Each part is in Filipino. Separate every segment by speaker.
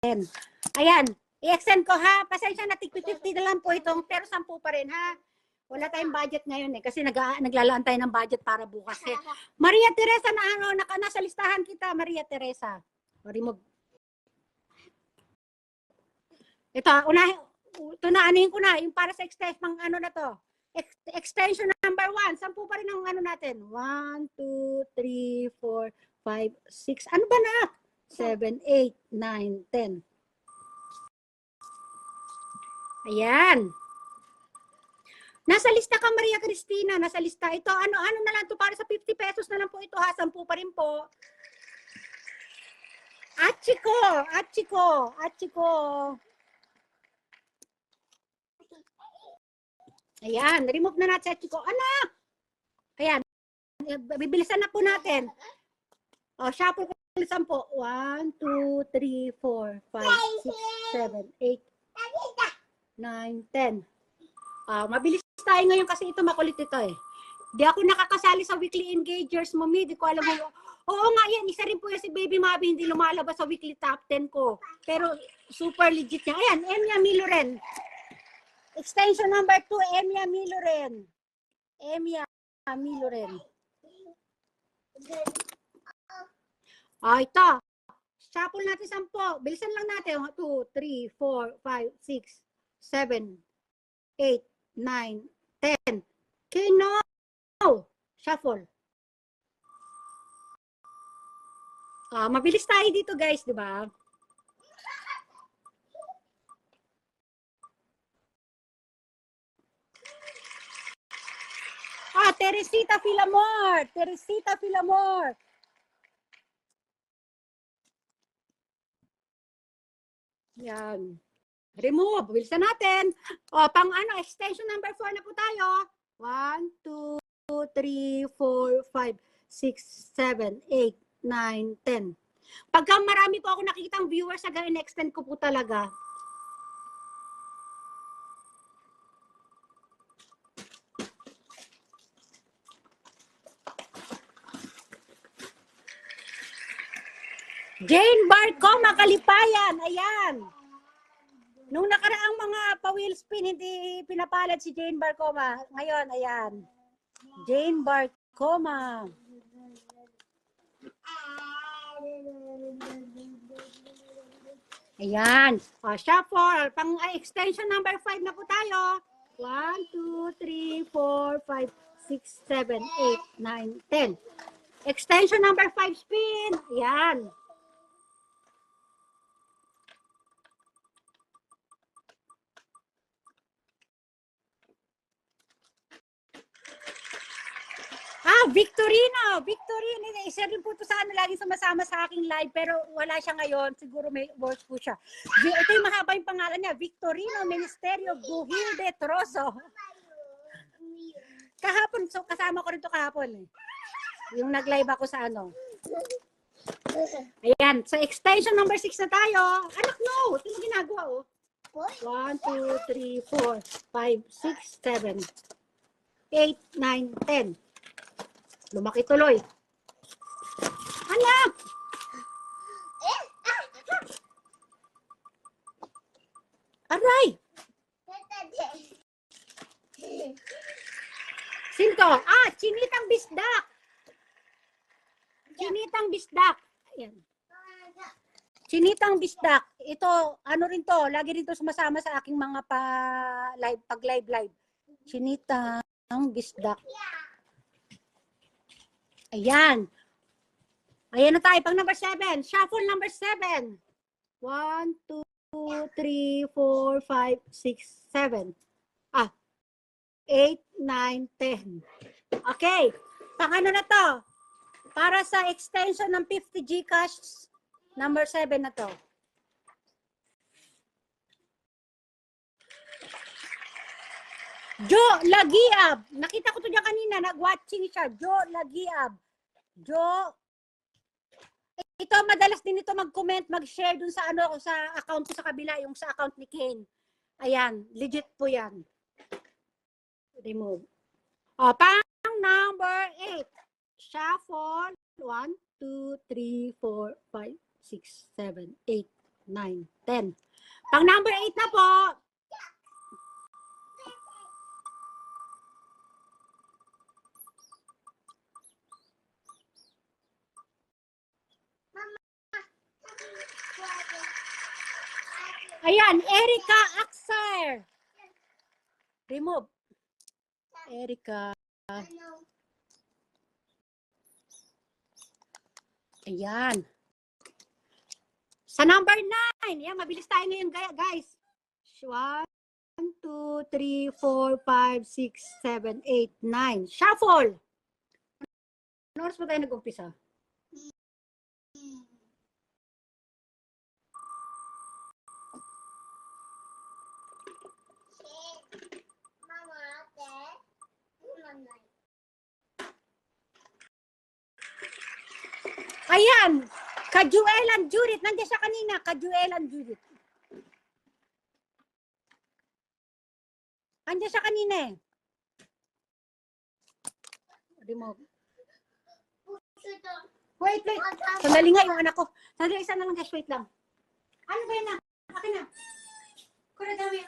Speaker 1: Ayan, i-extend ko ha. Pasensya na, 50 na lang po itong, pero 10 pa rin ha. Wala tayong budget ngayon eh, kasi naglalaan tayo ng budget para bukas eh. Maria Teresa, nasa listahan kita, Maria Teresa. Remove. Ito, anuhin ko na, yung para sa extension, ano na to. Extension number 1, 10 pa rin ang ano natin. 1, 2, 3, 4, 5, 6. Ano ba na? 7, 8, 9, 10. Ayan. Nasa lista ka, Maria Cristina. Nasa lista. Ito, ano na lang to para sa 50 pesos na lang po ito ha. 10 pa rin po. Achiko. Ayan, remove na natin sa Achiko. Anak! Ayan, bibilisan na po natin. O, shuffle ko ulit 10. 1, 2, 3, 4, 5, 6, 7, 8, 9, 10. Mabilis tayo ngayon kasi ito makulit ito eh. Di ako nakakasali sa weekly engagers, Mami. Di ko alam mo. Oo nga yan, isa rin po yan si Baby Mabi, hindi lumalabas sa weekly top 10 ko. Pero super legit niya. Ayan, Emia Miloren. Extension number 2, Emia Miloren. Ito. Shuffle natin 10. Bilisan lang natin. 2, 3, 4, 5, 6, 7, 8, 9, 10. Okay, no. Shuffle. Mabilis tayo dito, guys, di ba? Teresita Filamor. Yan. Remove. Bilisan natin. Pang extension number 4 na po tayo. 1, 2, 3, 4, 5, 6, 7, 8, 9, 10. Pagka marami po ako nakikitang viewers, in-extend ko po talaga. Jane Barcoma Kalipayan. Ayan. Nung nakaraang mga pa-wheel spin, hindi pinapalad si Jane Barcoma. Ngayon, ayan. Jane Barcoma. Ayan. Shuffle. Pang extension number 5 na po tayo. 1, 2, 3, 4, 5, 6, 7, 8, 9, 10. Extension number 5 spin. Ayan. Victorino, isa rin po ito sa laging sumasama sa aking live, pero wala siya ngayon, siguro may work po siya. Ito yung mahaba yung pangalan niya, Victorino Ministerio Guhil de Trozo. Kahapon, so kasama ko rin ito kahapon eh. Yung nag-live ako sa Ayan, sa extension number 6 na tayo. Anak, no! Ito yung ginagawa, 1, 2, 3, 4, 5, 6, 7, 8, 9, 10. Lumaki tuloy. Anak! Aray! Sinto? Chinitang bisdak. Ayan. Chinitang bisdak. Ito, rin to, lagi rin to sumasama sa aking mga pag-live. Chinitang bisdak. Ayan. Ayan na tayo. Pang number 7. Shuffle number 7. 1, 2, 3, 4, 5, 6, 7. 8, 9, 10. Okay. Pang na to? Para sa extension ng 50 Gcash, number 7 na to. Jo Lagiab. Nakita ko to dyan kanina. Nag-watching siya. Jo Lagiab. Ito, madalas din ito mag-comment, mag-share dun sa sa account ko sa kabila, yung sa account ni Kane. Ayan. Legit po yan. Remove. Pang number 8. Shuffle. 1, 2, 3, 4, 5, 6, 7, 8, 9, 10. Pang number 8 na po. Ayan, Erica Axar. Remove. Erica. Ayan. Sa number 9. Ayan, mabilis tayo ngayon, guys. 1, 2, 3, 4, 5, 6, 7, 8, 9. Shuffle. Ano oras ba tayo nag-umpisa? Ayan, Kajuelan Judith. Nandiyan siya kanina, Kajuelan Judith. Nandiyan siya kanina eh. Remove. Wait. Sandali nga yung anak ko. Sandali, isa na lang guys, wait lang. Ano ba yun na? Akin na. Kura dami.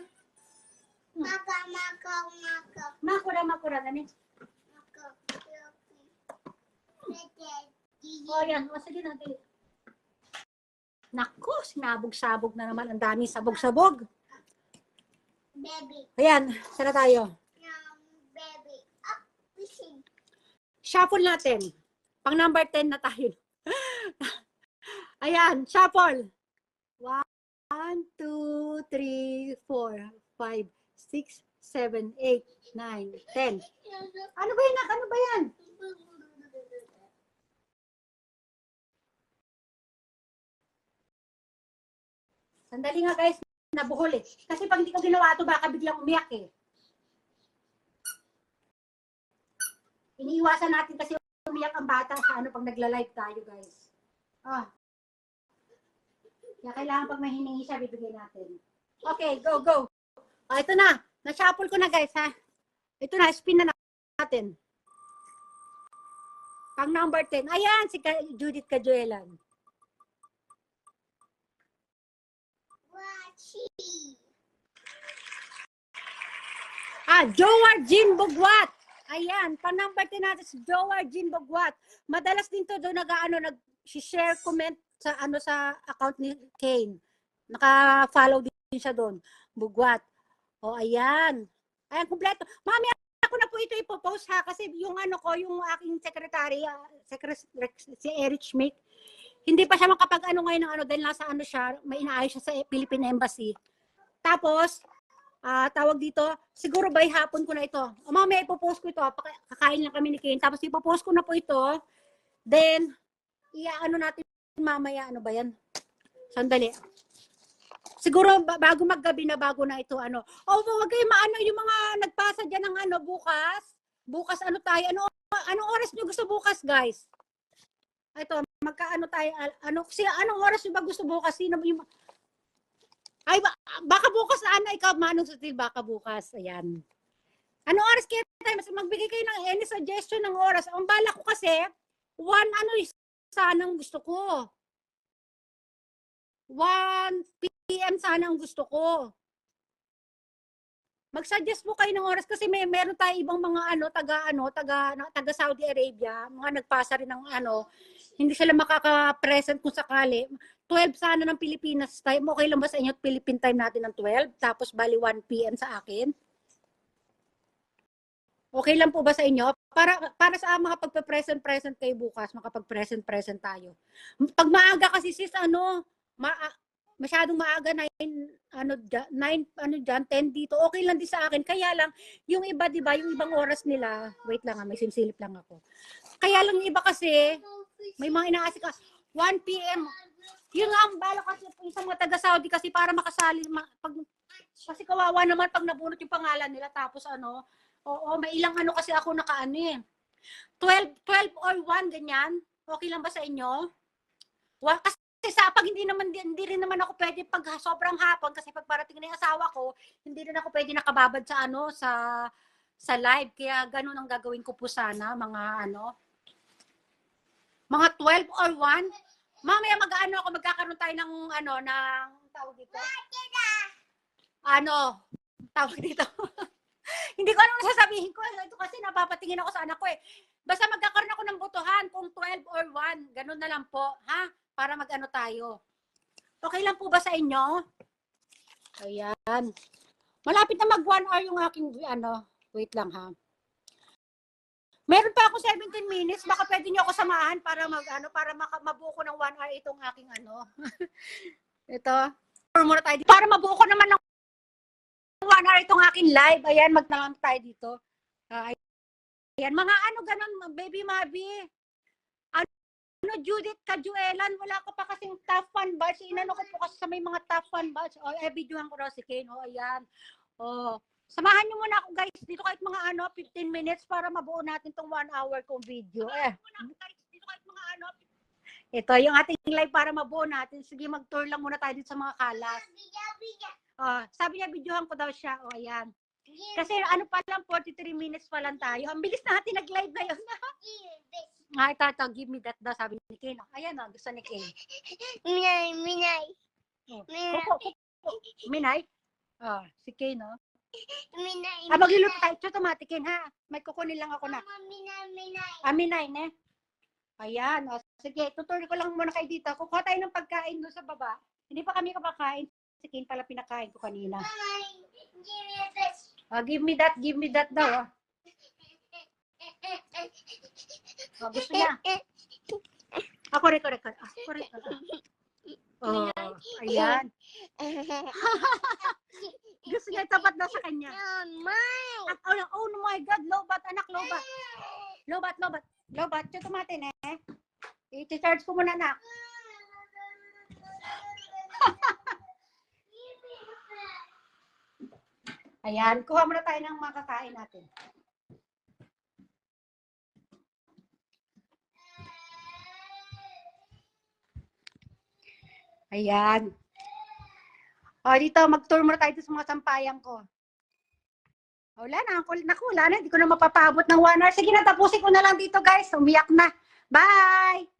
Speaker 1: Makura. Nani? O yan, o sige natin. Naku, sinabog-sabog na naman. Ang daming sabog-sabog.
Speaker 2: Baby.
Speaker 1: Ayan, sana tayo.
Speaker 2: Baby.
Speaker 1: Shuffle natin. Pang number 10 na tayo. Ayan, shuffle. 1, 2, 3, 4, 5, 6, 7, 8, 9, 10. Ano ba yan? Ano ba yan? Sandali nga guys, nabuhol eh. Kasi pag hindi ko ginawa ito, baka biglang umiyak eh. Iniiwasan natin kasi umiyak ang bata sa ano pag nagla-live tayo guys. Kaya kailangan pag may hiningi siya, bibigyan natin. Okay, go. Ito na. Na-shuffle ko na guys ha. Ito na, spin na natin. Pang number 10. Ayan, si Judith Cajuelan. Joar Jean Bugwat. Ayan, pang number 10 natin si Joar Jean Bugwat. Madalas din to doon nag-share comment sa sa account ni Kane. Naka-follow din siya doon. Bugwat. O ayan. Ayan, kumpleto. Mami, ako na po ito ipopost ha kasi yung yung aking secretary, si Erich Schmidt, hindi pa siya makapag ngayon ng dahil nasa siya, may inaayos siya sa Philippine Embassy. Tapos, tawag dito, siguro by hapon ko na ito. Mamaya ipopost ko ito, kakain lang kami ni Kane. Tapos ipopost ko na po ito. Then, natin mamaya, ano ba yan? Sandali. Siguro bago maggabi na bago na ito wag kayo yung mga nagpasa diyan ng bukas. Bukas tayo? Anong oras niyo gusto bukas, guys? Ito, magkaano tayo anong oras niyo ba gusto bukas? Sino yung ay, baka bukas na ikaw, Manong Sutil, baka bukas. Ayan. Anong oras kaya tayo? Magbigay kayo ng any suggestion ng oras. Ang bala ko kasi, 1 sanang gusto ko. 1 p.m. sana ang gusto ko. Mag-suggest po kayo ng oras kasi meron tayo ibang mga taga Saudi Arabia, mga nagpasa rin ng hindi sila makaka-present kung sakali. 12 sana ng Pilipinas time. Okay lang ba sa inyo Philippine time natin ng 12? Tapos bali 1 p.m. sa akin? Okay lang po ba sa inyo? Para sa mga pagpe-present kayo bukas, makapag-present tayo. Pag maaga kasi sis, masyadong maaga 10 dito. Okay lang din sa akin. Kaya lang, yung iba, di ba, yung ibang oras nila, wait lang may simsilip lang ako. Kaya lang yung iba kasi, may mga inaasik 1 p.m. Yun nga ang bala kasi isang mga taga-Saudi kasi para makasali. Kasi kawawa naman pag nabunot yung pangalan nila. Tapos may ilang kasi ako 12 or 1, ganyan. Okay lang ba sa inyo? Kasi pag hindi rin naman ako pwede pag sobrang hapon kasi pag parating na yung asawa ko, hindi rin ako pwede nakababad sa live. Kaya ganun ang gagawin ko po sana, mga 12 or 1. Mamaya mag-ano ako, magkakaroon tayo ng ano, ng tawag dito. Ano, tawag dito. Hindi ko alam sasabihin ko. Ito kasi napapatingin ako sa anak ko eh. Basta magkakaroon ako ng botohan kung 12 or 1. Ganun na lang po, ha? Para mag-ano tayo. Okay lang po ba sa inyo? Ayan. Malapit na mag 1 hour yung aking ano. Wait lang ha. Meron pa ako 17 minutes. Baka pwede niyo ako samahan para mag-ano, para mabuo ko ng 1 hour itong aking ano. Ito. Muna tayo dito. Para mabuo ko naman ng 1 hour itong aking live. Ayan, magnalang tayo dito. Ayan, mga ano ganun, baby Mabi. Ano, Judith Kajuelan, wala ka pa kasing top fan batch. Inano ko po kasi sa may mga top fan batch. O, videohan ko raw si Kane. O, ayan. O, samahan niyo muna ako guys dito kahit mga ano, 15 minutes para mabuo natin tong 1 hour kong video. Ito yung ating live para mabuo natin. Sige, mag-tour lang muna tayo dito sa mga kalas. Sabi niya, videohan ko daw siya. O, ayan. Kasi ano pa lang, 43 minutes pa lang tayo. Ang bilis natin nag-live ngayon. Ito, give me that daw, sabi ni Kane. Ayan o, gusto ni Kane.
Speaker 2: Minay.
Speaker 1: Minay? Si Kane, no?
Speaker 2: Minay.
Speaker 1: Magluluto tayo. Automatic, Kane, ha? May kukunin lang ako na.
Speaker 2: Minay.
Speaker 1: Minay, ne? Ayan, o. Sige, tutuloy ko lang muna kayo dito. Kukuha tayo ng pagkain doon sa baba. Hindi pa kami kapakain. Si Kane pala pinakain ko kanina. Give me that daw. Gusto niya. Ako record. Ayan. Gusto niya tapat daw sa kanya. Oh my God, lobat, anak, lobat. Lobat, ito tumatin eh. I-charge ko muna, anak. Ayan, kuha muna tayo ng mga kakain natin. Ayan. O, dito, mag-tour muna tayo sa mga sampayan ko. Wala na, wala na. Hindi ko na mapapabot ng 1 hour. Sige na, tapusin ko na lang dito, guys. Umiyak na. Bye!